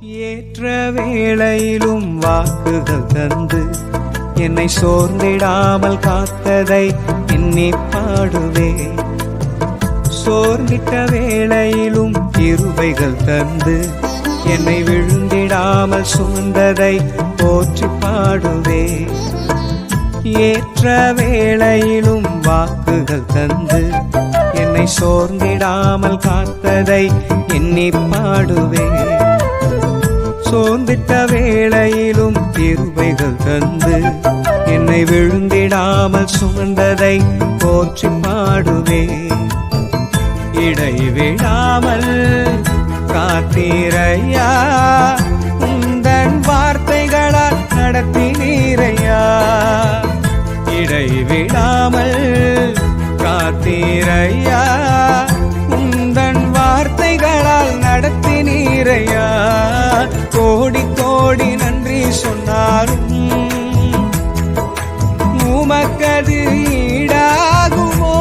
ஏற்ற வேளையிலும் வாக்குகள் தந்து என்னை சோர்ந்திடாமல் காத்ததை எண்ணி பாடுவே. சோர்ந்திட்ட வேளையிலும் கிருபைகள் தந்து என்னை விழுந்திடாமல் சுமந்ததை போற்றி பாடுவே. ஏற்ற வேளையிலும் வாக்குகள் தந்து என்னை சோர்ந்திடாமல் காத்ததை எண்ணி பாடுவே. சோர்ந்திட்ட வேளையிலும் கிருபைகள் தந்து என்னை விழுந்திடாமல் சுமந்ததை போற்றி பாடுவே. இடைவிடாமல் காத்தீரையா, உந்தன் வார்த்தைகளால் நடத்தினீரையா. இடைவிடாமல் காத்தீரையா, உந்தன் வார்த்தைகளால் நடத்தினீரையா. கோடி கோடி நன்றி சொன்னாலும் உமக்கது ஈடாகுமோ?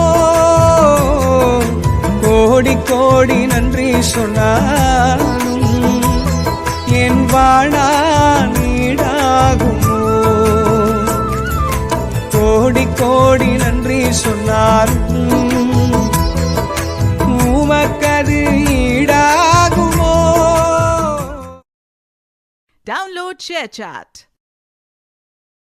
கோடி கோடி நன்றி சொன்னாலும் என் வாழ்நாள் ஈடாகுமோ? கோடி கோடி நன்றி சொன்னாலும் உமக்கது ஈடாகுமோ? Download ShareChat.